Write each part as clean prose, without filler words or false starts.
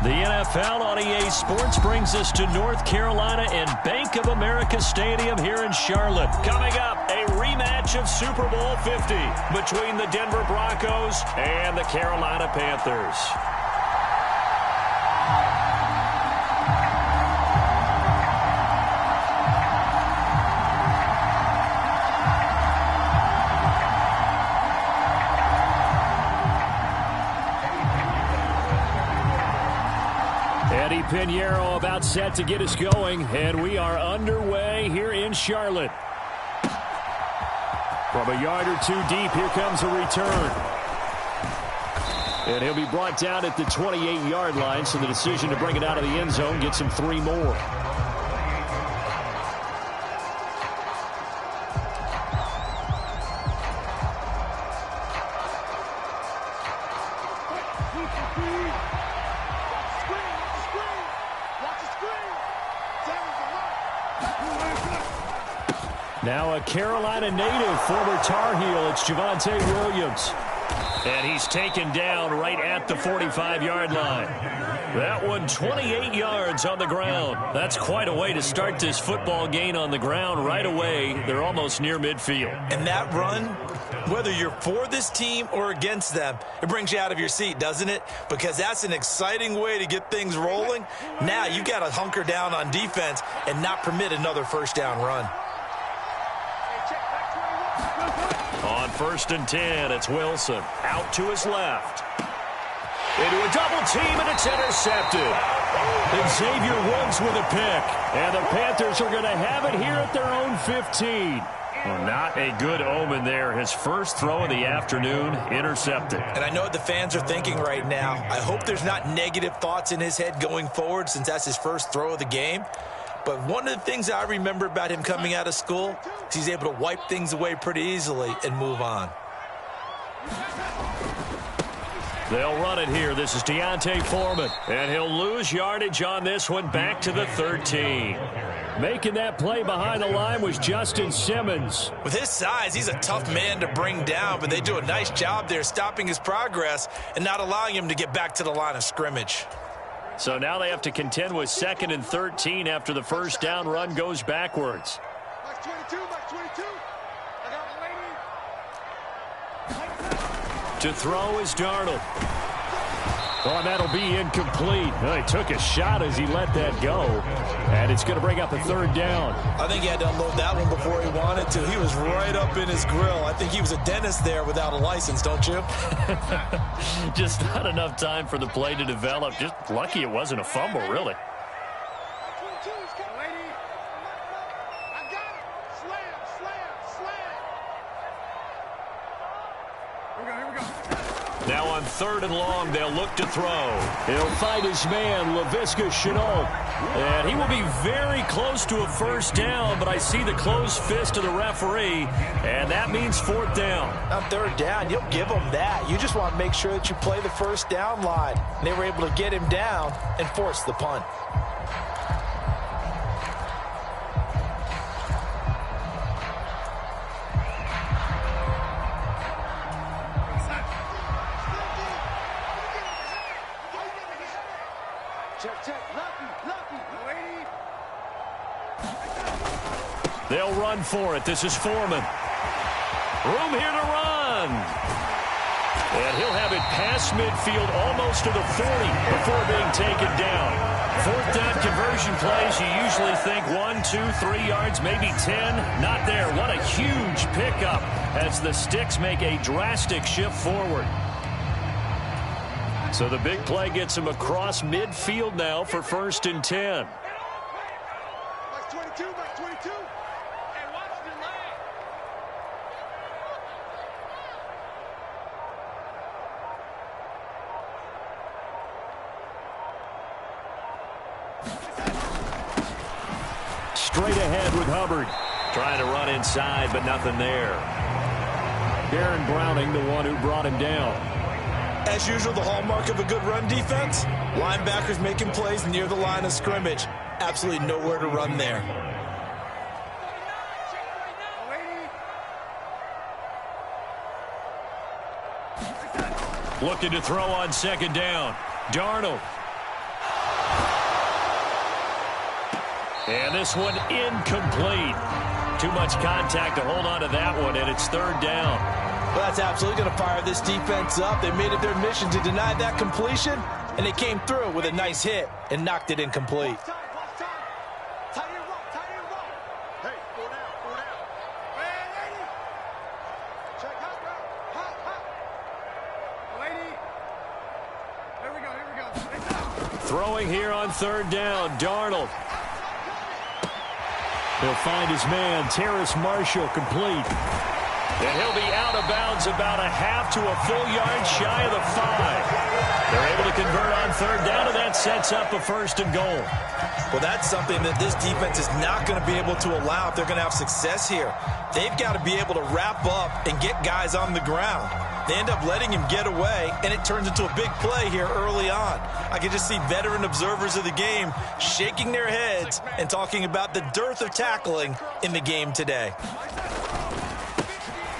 The NFL on EA Sports brings us to North Carolina and Bank of America Stadium here in Charlotte. Coming up, a rematch of Super Bowl 50 between the Denver Broncos and the Carolina Panthers. Eddie Pinheiro about set to get us going, and we are underway here in Charlotte. From a yard or two deep, here comes a return. And he'll be brought down at the 28-yard line, so the decision to bring it out of the end zone gets him 3 more. Now a Carolina native, former Tar Heel, it's Javonte Williams. And he's taken down right at the 45-yard line. That one 28 yards on the ground. That's quite a way to start this football game on the ground right away. They're almost near midfield. And that run, whether you're for this team or against them, it brings you out of your seat, doesn't it? Because that's an exciting way to get things rolling. Now you've got to hunker down on defense and not permit another first down run. On 1st and 10, it's Wilson. Out to his left. Into a double team, and it's intercepted. And Xavier Woods with a pick. And the Panthers are going to have it here at their own 15. Well, not a good omen there. His first throw of the afternoon, intercepted. And I know what the fans are thinking right now. I hope there's not negative thoughts in his head going forward since that's his first throw of the game. But one of the things I remember about him coming out of school is he's able to wipe things away pretty easily and move on. They'll run it here. This is Deontay Foreman. And he'll lose yardage on this one back to the 13. Making that play behind the line was Justin Simmons. With his size, he's a tough man to bring down, but they do a nice job there stopping his progress and not allowing him to get back to the line of scrimmage. So now they have to contend with 2nd and 13 after the first down run goes backwards. Max 22, Max 22. To throw is Darnold. Oh, and that'll be incomplete. Well, he took a shot as he let that go. And it's going to bring up a 3rd down. I think he had to unload that one before he wanted to. He was right up in his grill. I think he was a dentist there without a license, don't you? Just not enough time for the play to develop. Just lucky it wasn't a fumble, really. Now on 3rd and long, they'll look to throw. He'll fight his man, Laviska Shenault. And he will be very close to a first down, but I see the closed fist of the referee, and that means 4th down. On 3rd down, you'll give him that. You just want to make sure that you play the first down line. And they were able to get him down and force the punt. They'll run for it. This is Foreman. Room here to run. And he'll have it past midfield almost to the 40 before being taken down. 4th down conversion plays, you usually think 1, 2, 3 yards, maybe 10. Not there. What a huge pickup as the Sticks make a drastic shift forward. So the big play gets him across midfield now for 1st and 10. Max 22, Max 22. Straight ahead with Hubbard. Trying to run inside, but nothing there. Darren Browning, the one who brought him down. As usual, the hallmark of a good run defense, linebackers making plays near the line of scrimmage. Absolutely nowhere to run there. Looking to throw on 2nd down. Darnold. And this one incomplete. Too much contact to hold on to that one, and it's third down. Well, that's absolutely going to fire this defense up. They made it their mission to deny that completion, and they came through with a nice hit and knocked it incomplete. Throwing here on third down, Darnold. He'll find his man, Terrace Marshall, complete. And he'll be out of bounds about a half to a full yard shy of the 5. They're able to convert on third down, and that sets up a first and goal. Well, that's something that this defense is not going to be able to allow if they're going to have success here. They've got to be able to wrap up and get guys on the ground. They end up letting him get away, and it turns into a big play here early on. I can just see veteran observers of the game shaking their heads and talking about the dearth of tackling in the game today.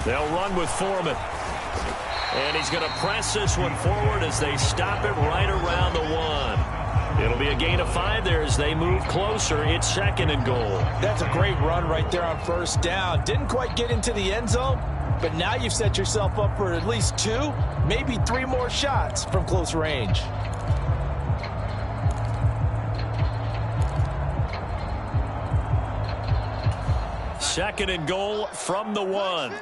They'll run with Foreman. And he's going to press this one forward as they stop it right around the 1. It'll be a gain of 5 there as they move closer. It's second and goal. That's a great run right there on first down. Didn't quite get into the end zone, but now you've set yourself up for at least 2, maybe 3 more shots from close range. Second and goal from the 1.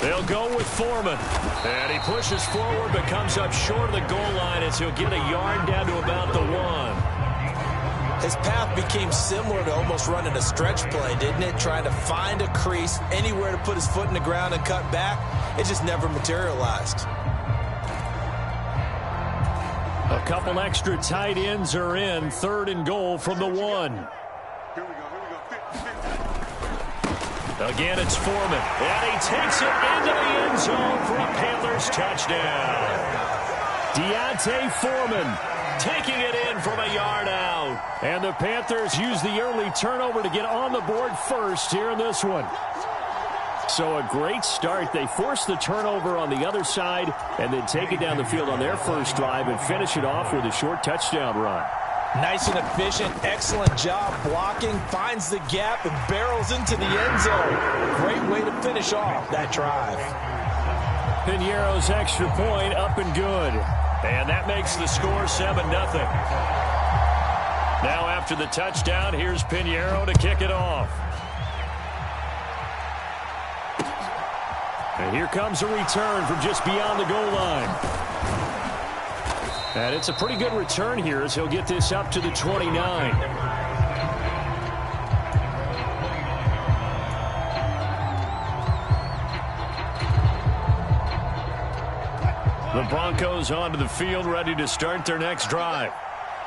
They'll go with Foreman. And he pushes forward but comes up short of the goal line as he'll get a yard down to about the 1. His path became similar to almost running a stretch play, didn't it? Trying to find a crease, anywhere to put his foot in the ground and cut back. It just never materialized. A couple extra tight ends are in. Third and goal from the 1. Again, it's Foreman. And he takes it into the end zone for a Panthers touchdown. D'Onta Foreman taking it in from a yard out. And the Panthers use the early turnover to get on the board first here in this one. So a great start. They force the turnover on the other side and then take it down the field on their first drive and finish it off with a short touchdown run. Nice and efficient, excellent job blocking, finds the gap and barrels into the end zone. Great way to finish off that drive. Piñeiro's extra point up and good. And that makes the score 7-0. Now after the touchdown, here's Piñeiro to kick it off. And here comes a return from just beyond the goal line. And it's a pretty good return here as he'll get this up to the 29. The Broncos onto the field ready to start their next drive.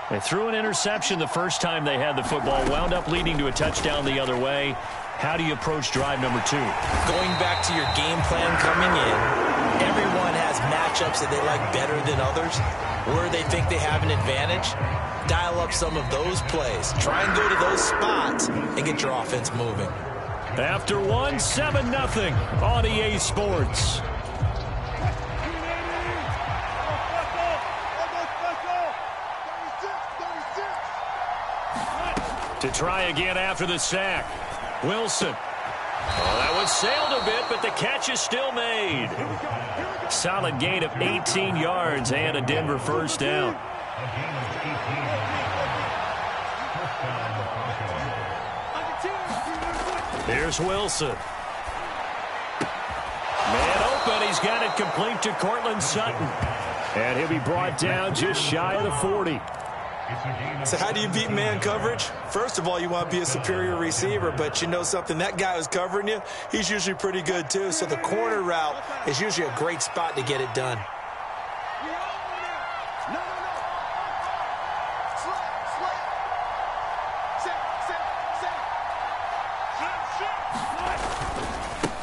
They threw an interception the first time they had the football, wound up leading to a touchdown the other way. How do you approach drive number 2? Going back to your game plan coming in, everyone has matchups that they like better than others, where they think they have an advantage. Dial up some of those plays. Try and go to those spots and get your offense moving. After 1, 7-0 on EA Sports. To try again after the sack. Wilson. Oh, that one sailed a bit, but the catch is still made. Solid gain of 18 yards and a Denver first down. Here's Wilson. Man open. He's got it complete to Cortland Sutton. And he'll be brought down just shy of the 40. So how do you beat man coverage? First of all, you want to be a superior receiver, but you know something, that guy who's covering you, he's usually pretty good too. So the corner route is usually a great spot to get it done.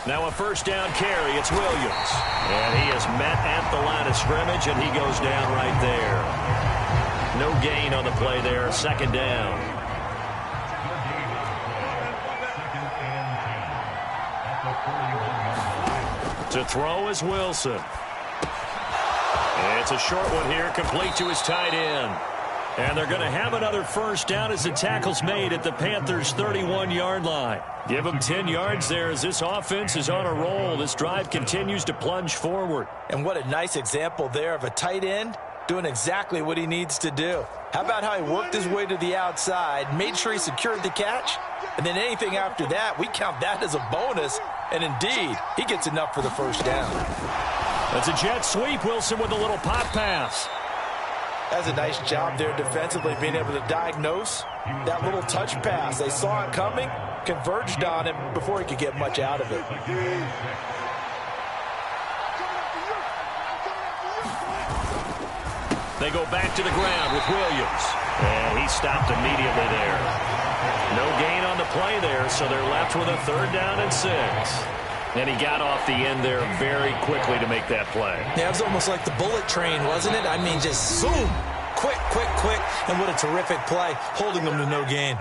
Now a first down carry. It's Williams. And he is met at the line of scrimmage, and he goes down right there. No gain on the play there. Second down. To throw is Wilson. It's a short one here, complete to his tight end. And they're going to have another first down as the tackle's made at the Panthers' 31-yard line. Give them 10 yards there as this offense is on a roll. This drive continues to plunge forward. And what a nice example there of a tight end doing exactly what he needs to do. How about how he worked his way to the outside, made sure he secured the catch, and then anything after that, we count that as a bonus. And indeed, he gets enough for the first down. That's a jet sweep. Wilson with a little pop pass. That's a nice job there defensively, being able to diagnose that little touch pass. They saw it coming, converged on him before he could get much out of it. They go back to the ground with Williams. And he stopped immediately there. No gain on the play there, so they're left with a 3rd down and 6. And he got off the end there very quickly to make that play. Yeah, it was almost like the bullet train, wasn't it? I mean, just zoom. Quick, quick, quick. And what a terrific play, holding them to no gain.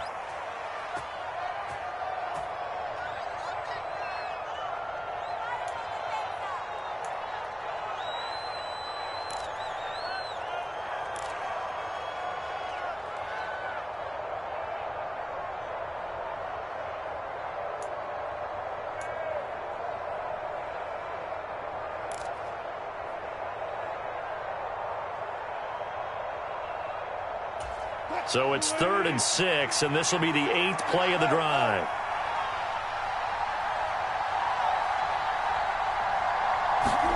So it's 3rd and 6, and this will be the 8th play of the drive.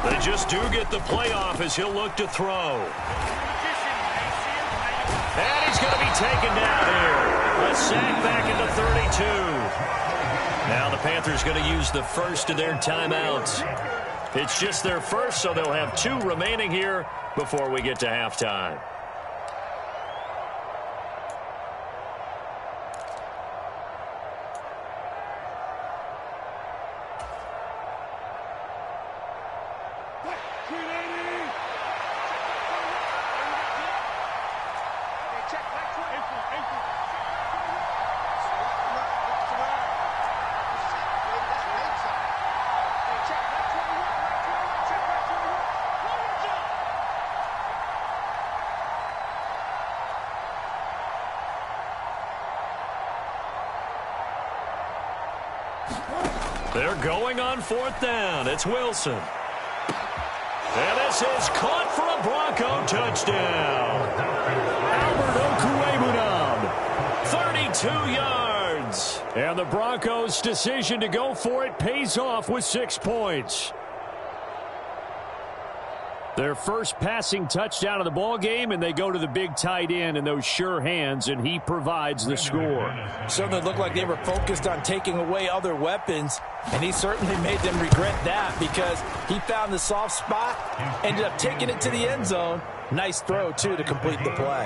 They just do get the play off as he'll look to throw. And he's going to be taken down here. A sack back at the 32. Now the Panthers going to use the first of their timeouts. It's just their first, so they'll have 2 remaining here before we get to halftime. They're going on 4th down. It's Wilson. And this is caught for a Bronco touchdown. Albert Okwuegbunam, 32 yards. And the Broncos' decision to go for it pays off with 6 points. Their first passing touchdown of the ball game, and they go to the big tight end in those sure hands, and he provides the score. Certainly looked like they were focused on taking away other weapons, and he certainly made them regret that because he found the soft spot, ended up taking it to the end zone. Nice throw, too, to complete the play.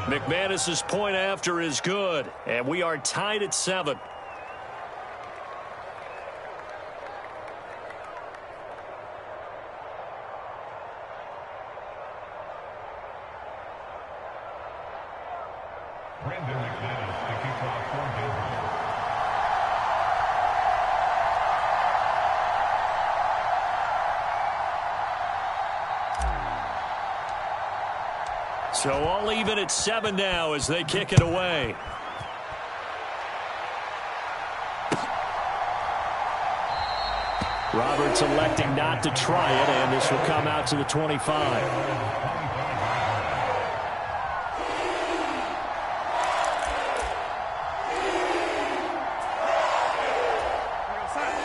McManus's point after is good, and we are tied at 7. So all even at 7 now as they kick it away. Roberts electing not to try it, and this will come out to the 25.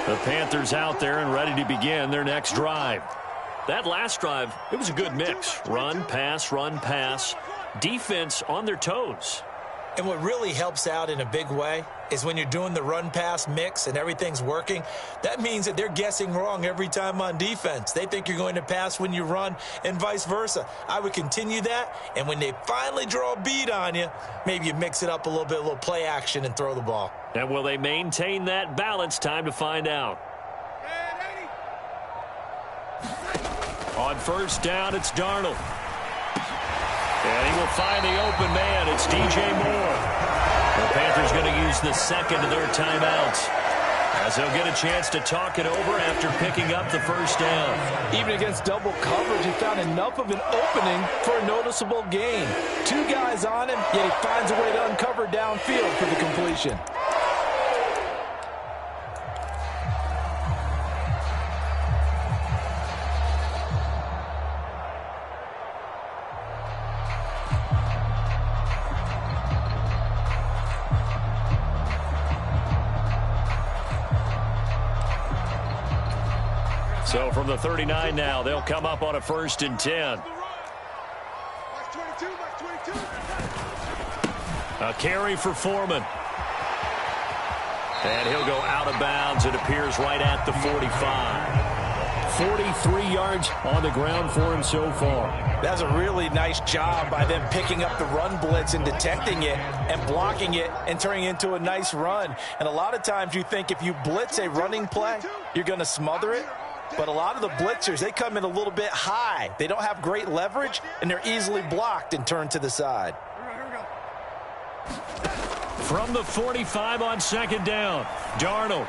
The Panthers out there and ready to begin their next drive. That last drive, it was a good mix. Run, pass, defense on their toes. And what really helps out in a big way is when you're doing the run-pass mix and everything's working, that means that they're guessing wrong every time on defense. They think you're going to pass when you run and vice versa. I would continue that, and when they finally draw a bead on you, maybe you mix it up a little play action and throw the ball. And will they maintain that balance? Time to find out. On first down, it's Darnold. And he will find the open man. It's DJ Moore. The Panthers going to use the second of their timeouts. As they'll get a chance to talk it over after picking up the first down. Even against double coverage, he found enough of an opening for a noticeable gain. 2 guys on him, yet he finds a way to uncover downfield for the completion. So from the 39 now, they'll come up on a 1st and 10. A carry for Foreman. And he'll go out of bounds, it appears, right at the 45. 43 yards on the ground for him so far. That's a really nice job by them picking up the run blitz and detecting it and blocking it and turning it into a nice run. And a lot of times you think if you blitz a running play, you're going to smother it. But a lot of the blitzers, they come in a little bit high. They don't have great leverage, and they're easily blocked and turned to the side. From the 45 on 2nd down, Darnold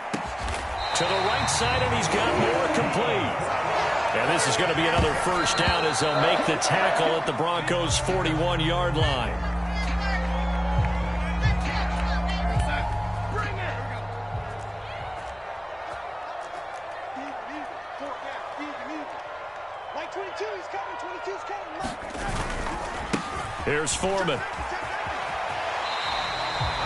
to the right side, and he's got more complete. And this is going to be another 1st down as they'll make the tackle at the Broncos' 41-yard line. Here's Foreman.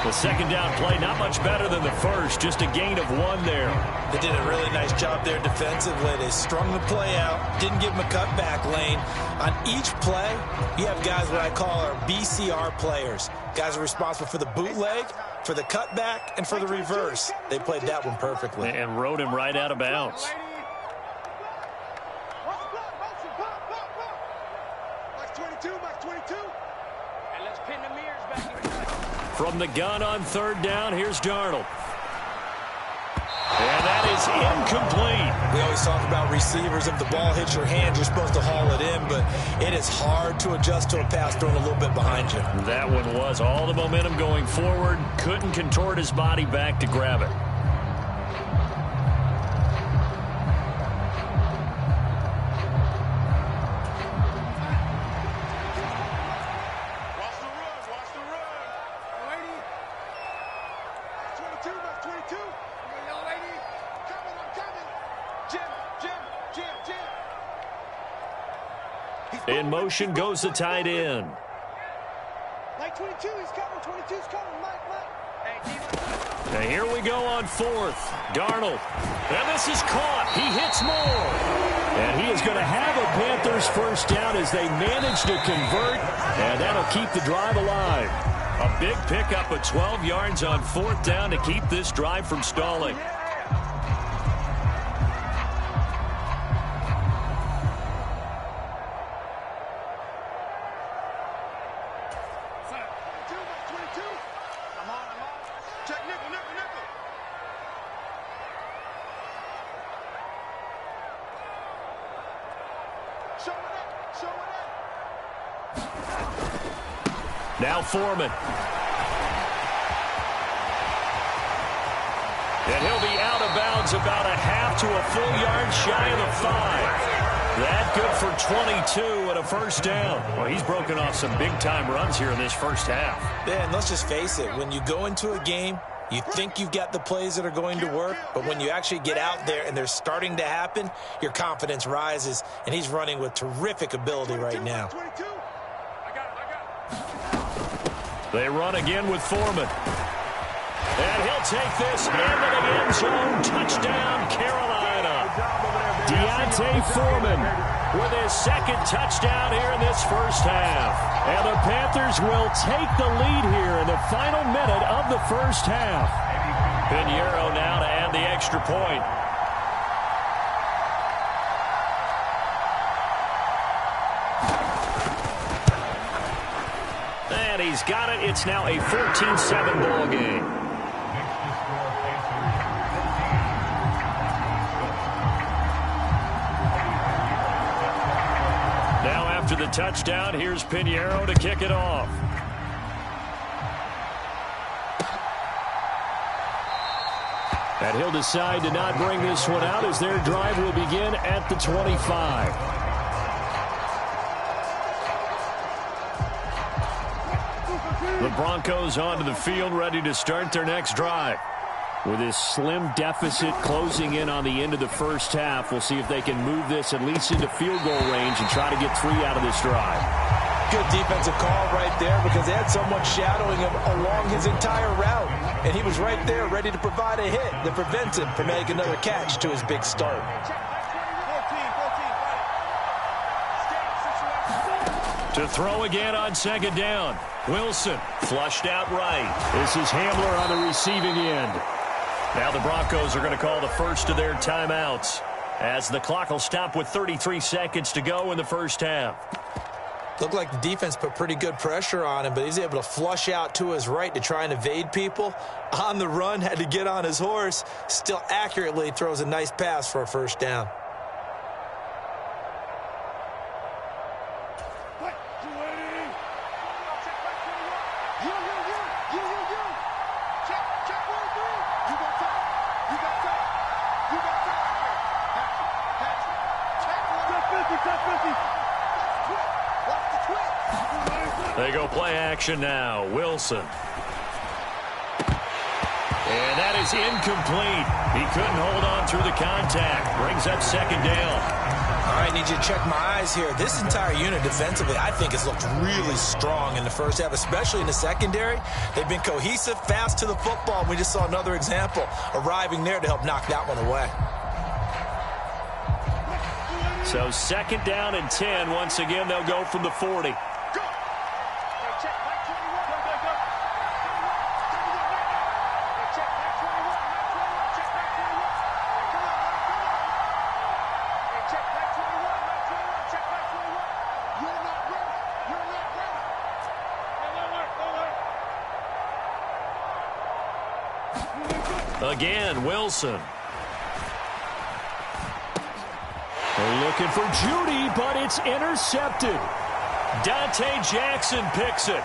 The 2nd down play, not much better than the first, just a gain of 1 there. They did a really nice job there defensively. They strung the play out, didn't give him a cutback lane. On each play, you have guys what I call our BCR players. Guys are responsible for the bootleg, for the cutback, and for the reverse. They played that one perfectly. And rode him right out of bounds. From the gun on 3rd down, here's Darnold. And that is incomplete. We always talk about receivers. If the ball hits your hand, you're supposed to haul it in, but it is hard to adjust to a pass thrown a little bit behind you. That one was all the momentum going forward. Couldn't contort his body back to grab it. In motion goes the tight end. Mike 22, he's coming. 22's coming. Mike. And here we go on 4th. Darnold. And this is caught. He hits more. And he is going to have a Panthers 1st down as they manage to convert. And that'll keep the drive alive. A big pickup of 12 yards on 4th down to keep this drive from stalling. Now Foreman. And he'll be out of bounds about a half to a full yard shy of the 5. That good for 22 and a 1st down. Well, he's broken off some big-time runs here in this 1st half. Yeah, and let's just face it. When you go into a game, you think you've got the plays that are going to work, but when you actually get out there and they're starting to happen, your confidence rises, and he's running with terrific ability right now. They run again with Foreman. And he'll take this into the end zone. Touchdown, Carolina. D'Onta Foreman with his 2nd touchdown here in this 1st half. And the Panthers will take the lead here in the final minute of the 1st half. Pinheiro now to add the extra point. And he's got it. It's now a 14-7 ball game. Now after the touchdown, here's Pinheiro to kick it off. And he'll decide to not bring this one out as their drive will begin at the 25. The Broncos onto the field, ready to start their next drive. With this slim deficit closing in on the end of the first half, we'll see if they can move this at least into field goal range and try to get 3 out of this drive. Good defensive call right there because they had someone shadowing him along his entire route. And he was right there ready to provide a hit that prevents him from making another catch to his big start. To throw again on second down. Wilson flushed out right. This is Hamler on the receiving end. Now the Broncos are going to call the first of their timeouts as the clock will stop with 33 seconds to go in the first half. Looked like the defense put pretty good pressure on him, but he's able to flush out to his right to try and evade people. On the run, had to get on his horse. Still accurately throws a nice pass for a first down. They go play action now. Wilson. And that is incomplete. He couldn't hold on through the contact. Brings up second down. All right, need you to check my eyes here. This entire unit defensively, I think, has looked really strong in the first half, especially in the secondary. They've been cohesive, fast to the football. We just saw another example arriving there to help knock that one away. So second down and 10. Once again, they'll go from the 40. Again, Wilson. They're looking for Judy, but it's intercepted. Dante Jackson picks it.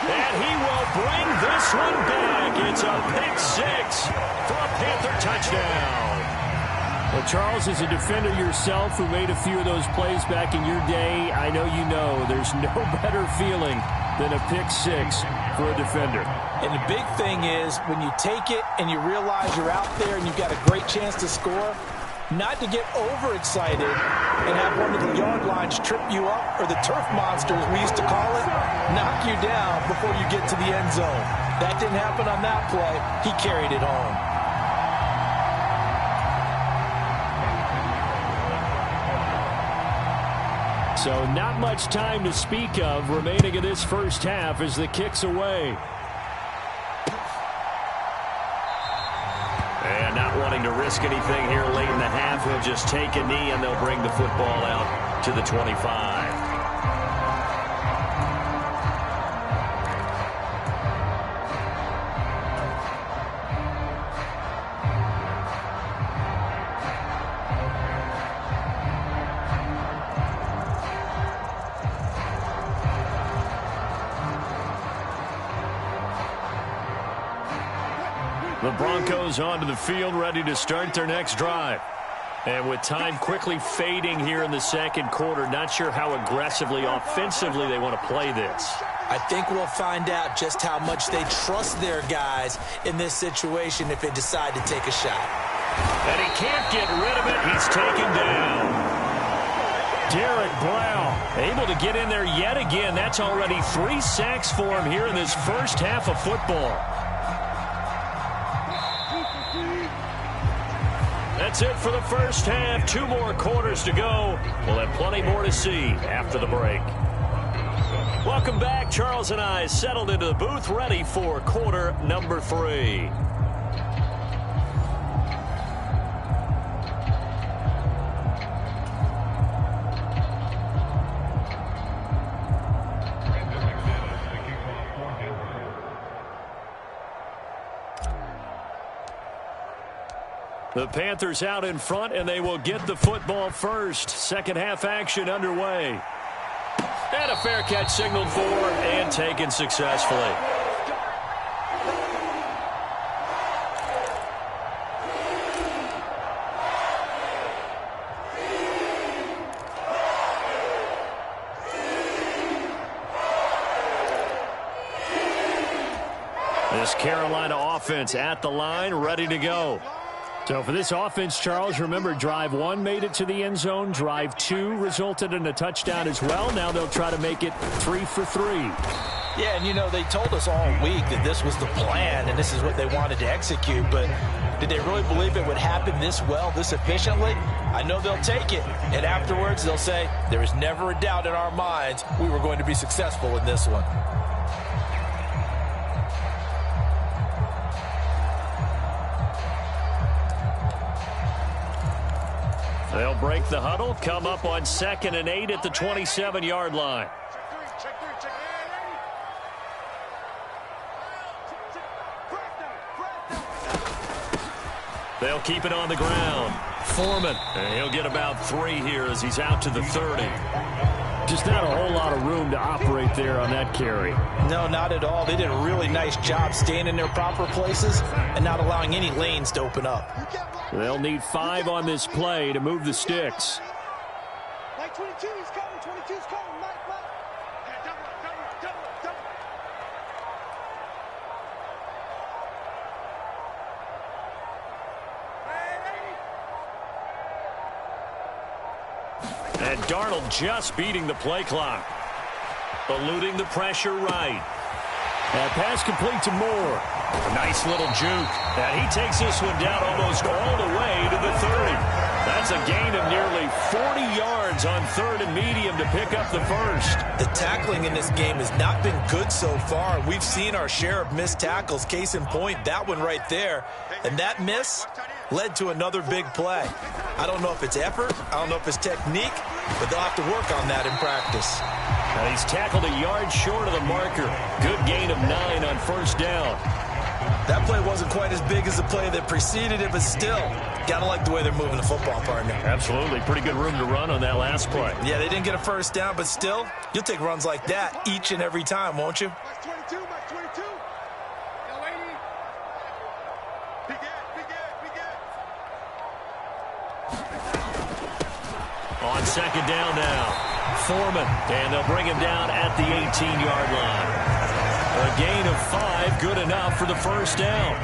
And he will bring this one back. It's a pick 6 for a Panther touchdown. Well, Charles, as a defender yourself who made a few of those plays back in your day, I know you know there's no better feeling than a pick 6 for a defender. And the big thing is when you take it and you realize you're out there and you've got a great chance to score, not to get overexcited and have one of the yard lines trip you up, or the turf monsters we used to call it, knock you down before you get to the end zone. That didn't happen on that play. He carried it home. So not much time to speak of remaining in this first half as the kick's away. And not wanting to risk anything here late in the half, he'll just take a knee and they'll bring the football out to the 25. The Broncos onto the field, ready to start their next drive. And with time quickly fading here in the second quarter, not sure how aggressively, offensively they want to play this. I think we'll find out just how much they trust their guys in this situation if they decide to take a shot. And he can't get rid of it. He's taken down. Derek Brown able to get in there yet again. That's already 3 sacks for him here in this first half of football. That's it for the first half. 2 more quarters to go. We'll have plenty more to see after the break. Welcome back. Charles and I settled into the booth, ready for quarter number 3. The Panthers out in front, and they will get the football first. Second half action underway. And a fair catch signaled for and taken successfully. This Carolina offense at the line, ready to go. So for this offense, Charles, remember, drive 1 made it to the end zone. Drive 2 resulted in a touchdown as well. Now they'll try to make it 3 for 3. Yeah, and, you know, they told us all week that this was the plan and this is what they wanted to execute. But did they really believe it would happen this well, this efficiently? I know they'll take it. And afterwards, they'll say, there was never a doubt in our minds we were going to be successful in this one. They'll break the huddle, come up on 2nd and 8 at the 27-yard line. They'll keep it on the ground. Foreman, and he'll get about 3 here as he's out to the 30. Just not a whole lot of room to operate there on that carry. No, not at all. They did a really nice job staying in their proper places and not allowing any lanes to open up. They'll need 5 on this play to move the sticks. Mike 22, he's coming. 22's coming. Mike. Yeah, double. And Darnold just beating the play clock. Eluding the pressure right. That pass complete to Moore. A nice little juke. And he takes this one down almost all the way to the 30. That's a gain of nearly 40 yards on 3rd and medium to pick up the first. The tackling in this game has not been good so far. We've seen our share of missed tackles. Case in point, that one right there. And that miss led to another big play. I don't know if it's effort, I don't know if it's technique, but they'll have to work on that in practice. And he's tackled a yard short of the marker. Good gain of 9 on 1st down. That play wasn't quite as big as the play that preceded it, but still, gotta like the way they're moving the football, partner. Absolutely. Pretty good room to run on that last play. Yeah, they didn't get a 1st down, but still, you'll take runs like that each and every time, won't you? Mike 22. Yo, lady. Big Ed. On 2nd down now. Foreman, and they'll bring him down at the 18-yard line. A gain of 5, good enough for the 1st down.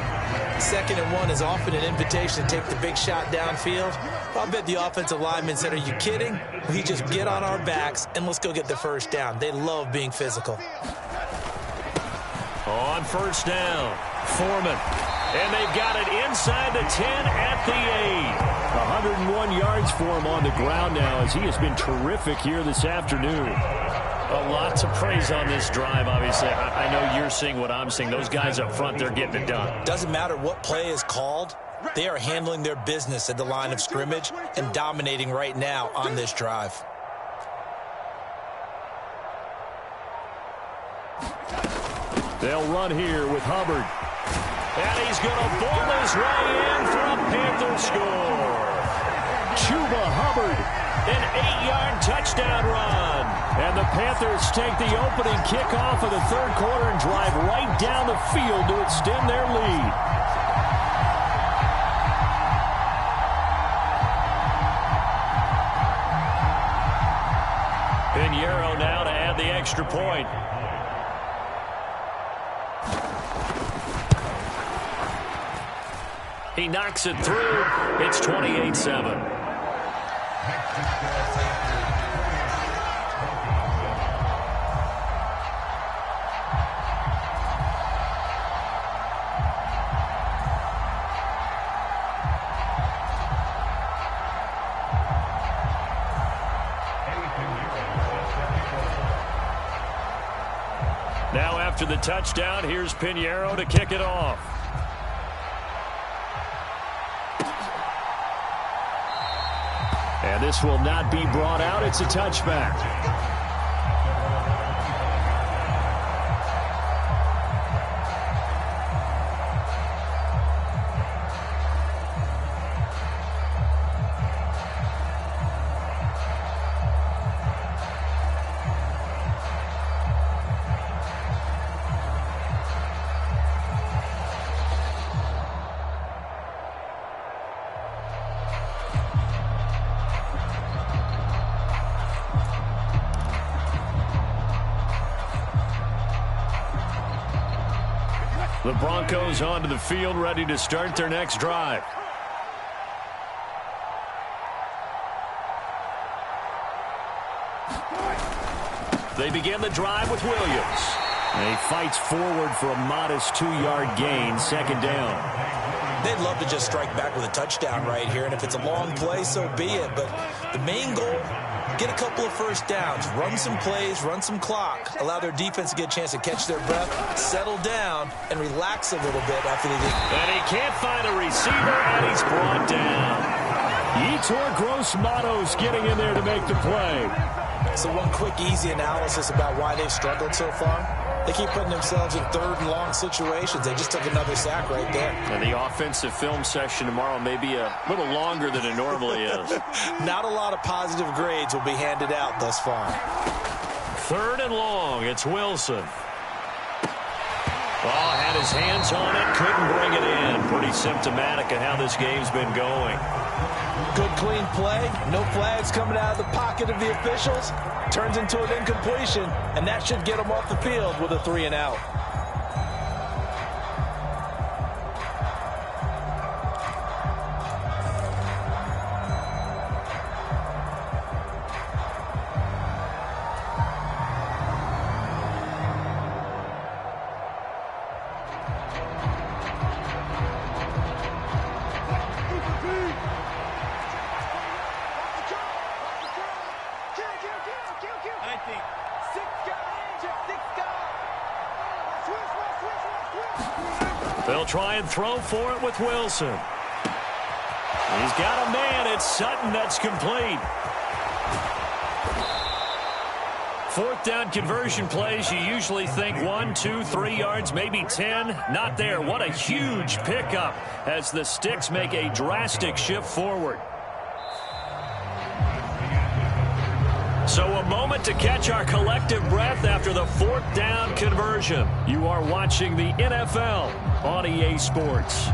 2nd and 1 is often an invitation to take the big shot downfield. I'll bet the offensive lineman said, are you kidding? We just get on our backs and let's go get the 1st down. They love being physical. On 1st down, Foreman. And they've got it inside the 10 at the 8. 101 yards for him on the ground now as he has been terrific here this afternoon. A lot to praise on this drive, obviously. I know you're seeing what I'm seeing. Those guys up front, they're getting it done. Doesn't matter what play is called. They are handling their business at the line of scrimmage and dominating right now on this drive. They'll run here with Hubbard. And he's going to ball his way in for a Panther score. Chuba Hubbard, an 8-yard touchdown run. And the Panthers take the opening kickoff of the 3rd quarter and drive right down the field to extend their lead. Pinheiro now to add the extra point. He knocks it through. It's 28-7. Now after the touchdown, here's Pinheiro to kick it off. And this will not be brought out. It's a touchback. The Broncos onto the field, ready to start their next drive. They begin the drive with Williams. And he fights forward for a modest 2-yard gain, second down. They'd love to just strike back with a touchdown right here, and if it's a long play, so be it. But the main goal, get a couple of first downs, run some plays, run some clock, allow their defense to get a chance to catch their breath, settle down, and relax a little bit after they get... And he can't find a receiver, and he's brought down. Yetur Gross-Matos getting in there to make the play. So one quick, easy analysis about why they've struggled so far. They keep putting themselves in third and long situations. They just took another sack right there. And the offensive film session tomorrow may be a little longer than it normally is. Not a lot of positive grades will be handed out thus far. Third and long. It's Wilson. Oh, had his hands on it. Couldn't bring it in. Pretty symptomatic of how this game's been going. Good, clean play. No flags coming out of the pocket of the officials. Turns into an incompletion, and that should get them off the field with a 3-and-out. They'll try and throw for it with Wilson. He's got a man. It's Sutton. That's complete. Fourth down conversion plays, you usually think 1, 2, 3 yards, maybe 10. Not there. What a huge pickup as the Sticks make a drastic shift forward. So a moment to catch our collective breath after the fourth down conversion. You are watching the NFL on EA Sports.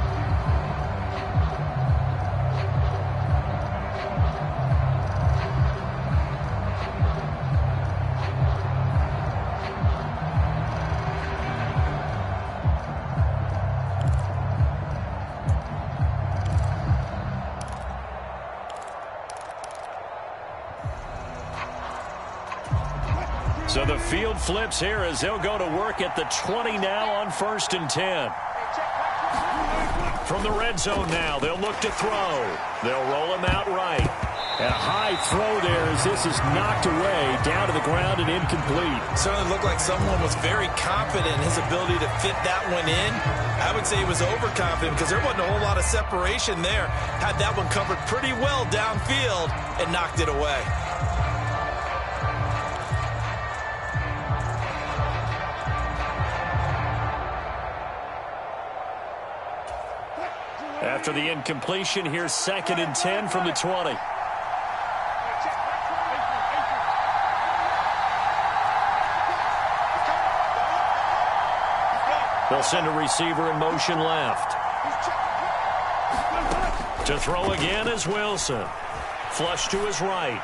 So the field flips here as they'll go to work at the 20 now on 1st and 10. From the red zone now, they'll look to throw. They'll roll him out right. And a high throw there as this is knocked away, down to the ground and incomplete. Certainly looked like someone was very confident in his ability to fit that one in. I would say he was overconfident because there wasn't a whole lot of separation there. Had that one covered pretty well downfield and knocked it away. After the incompletion, here's 2nd and 10 from the 20. They'll send a receiver in motion left. To throw again is Wilson. Flush to his right.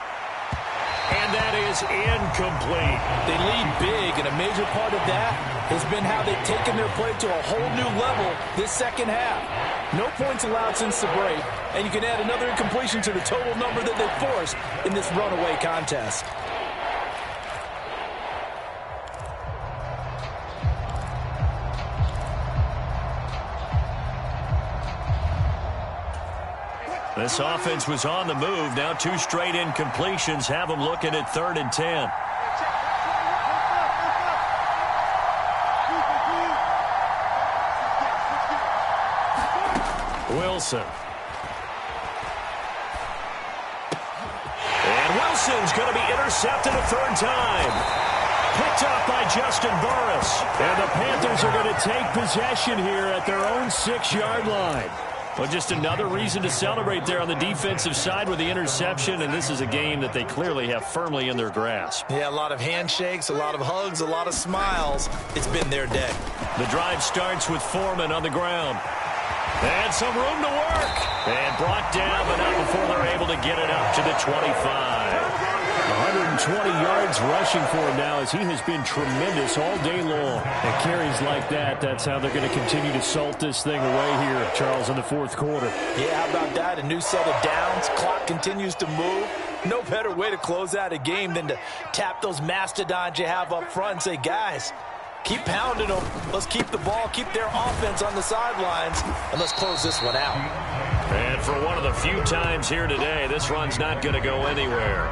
And that is incomplete. They lead big, and a major part of that has been how they've taken their play to a whole new level this second half. No points allowed since the break, and you can add another incompletion to the total number that they forced in this runaway contest. This offense was on the move. Now 2 straight incompletions have them looking at 3rd and 10. Wilson. And Wilson's going to be intercepted a 3rd time. Picked up by Justin Burris. And the Panthers are going to take possession here at their own 6-yard line. Well, just another reason to celebrate there on the defensive side with the interception, and this is a game that they clearly have firmly in their grasp. Yeah, a lot of handshakes, a lot of hugs, a lot of smiles. It's been their day. The drive starts with Foreman on the ground. And some room to work. And brought down, but not before they're able to get it up to the 25. 120 yards rushing for him now, as he has been tremendous all day long. And carries like that, that's how they're going to continue to salt this thing away here, Charles, in the fourth quarter. Yeah, how about that? A new set of downs. Clock continues to move. No better way to close out a game than to tap those mastodons you have up front and say, guys, keep pounding them. Let's keep the ball, keep their offense on the sidelines, and let's close this one out. And for one of the few times here today, this run's not going to go anywhere.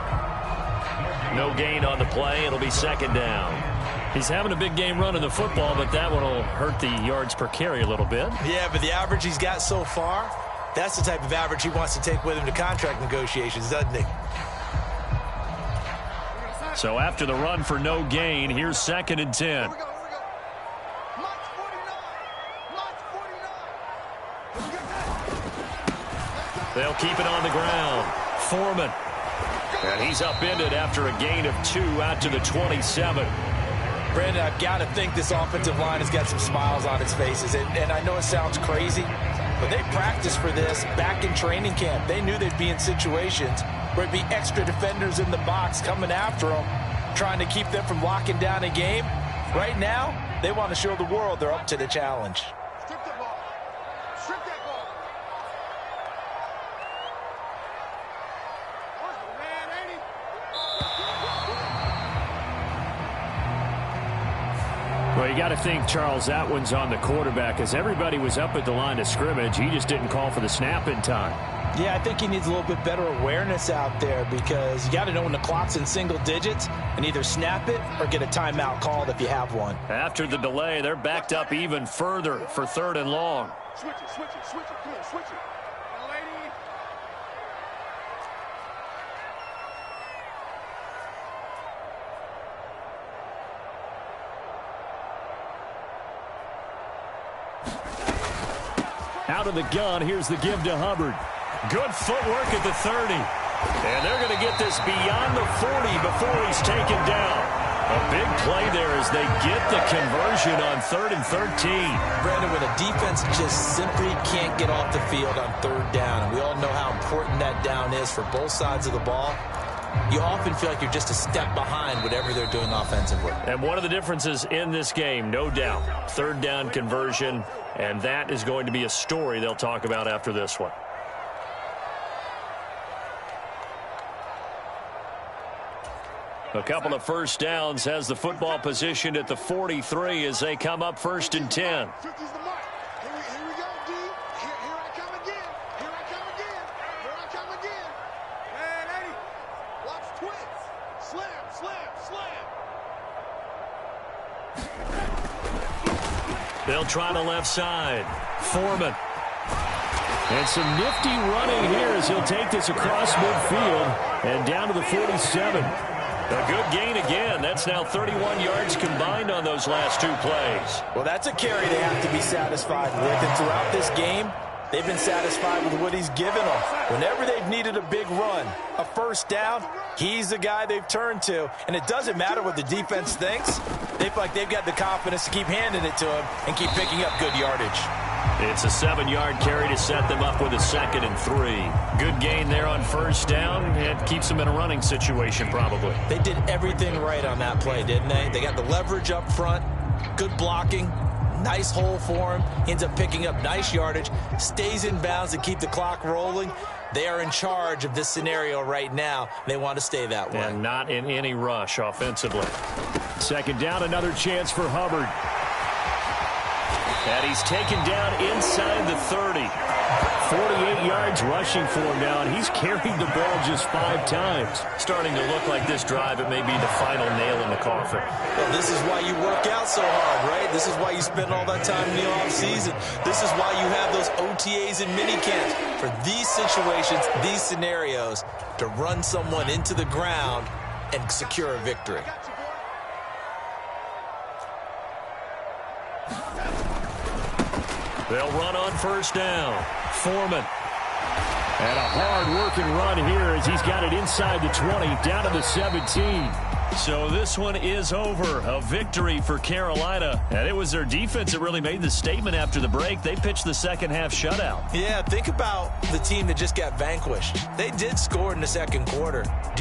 No gain on the play. It'll be second down. He's having a big game running the football, but that one will hurt the yards per carry a little bit. Yeah, but the average he's got so far, that's the type of average he wants to take with him to contract negotiations, doesn't he? So after the run for no gain, here's second and 10. They'll keep it on the ground. Foreman. And he's upended after a gain of 2 out to the 27. Brandon, I've got to think this offensive line has got some smiles on its faces. And I know it sounds crazy, but they practiced for this back in training camp. They knew they'd be in situations where it'd be extra defenders in the box coming after them, trying to keep them from locking down a game. Right now, they want to show the world they're up to the challenge. Strip that ball. Strip that ball. Man, ain't he? Well, you got to think, Charles, that one's on the quarterback, as everybody was up at the line of scrimmage. He just didn't call for the snap in time. Yeah, I think he needs a little bit better awareness out there, because you got to know when the clock's in single digits and either snap it or get a timeout called if you have one. After the delay, they're backed up even further for third and long. Switch it, switch it, switch it. Come on, switch it. Now, lady. Out of the gun, here's the give to Hubbard. Good footwork at the 30. And they're going to get this beyond the 40 before he's taken down. A big play there as they get the conversion on 3rd and 13. Brandon, when a defense just simply can't get off the field on 3rd down, and we all know how important that down is for both sides of the ball, you often feel like you're just a step behind whatever they're doing offensively. And one of the differences in this game, no doubt, 3rd down conversion, and that is going to be a story they'll talk about after this one. A couple of first downs has the football positioned at the 43 as they come up 1st and 10. 50's the mark. Here we go, D. Here I come again. Here I come again. Here I come again. Man, Eddie. Watch twins. Slam, slam, slam. They'll try the left side. Foreman. And some nifty running here as he'll take this across midfield and down to the 47. A good gain again. That's now 31 yards combined on those last 2 plays. Well, that's a carry they have to be satisfied with. And throughout this game, they've been satisfied with what he's given them. Whenever they've needed a big run, a first down, he's the guy they've turned to. And it doesn't matter what the defense thinks. They feel like they've got the confidence to keep handing it to him and keep picking up good yardage. It's a 7-yard carry to set them up with a 2nd and 3. Good gain there on first down. It keeps them in a running situation probably. They did everything right on that play, didn't they? They got the leverage up front, good blocking, nice hole for him. Ends up picking up nice yardage, stays in bounds to keep the clock rolling. They are in charge of this scenario right now. They want to stay that way. And not in any rush offensively. 2nd down, another chance for Hubbard. And he's taken down inside the 30. 48 yards rushing for him now, and he's carried the ball just 5 times. Starting to look like this drive, it may be the final nail in the coffin. Well, this is why you work out so hard, right? This is why you spend all that time in the offseason. This is why you have those OTAs and minicamps. For these situations, these scenarios, to run someone into the ground and secure a victory. They'll run on first down. Foreman. And a hard-working run here as he's got it inside the 20, down to the 17. So this one is over. A victory for Carolina. And it was their defense that really made the statement after the break. They pitched the second-half shutout. Yeah, think about the team that just got vanquished. They did score in the second quarter.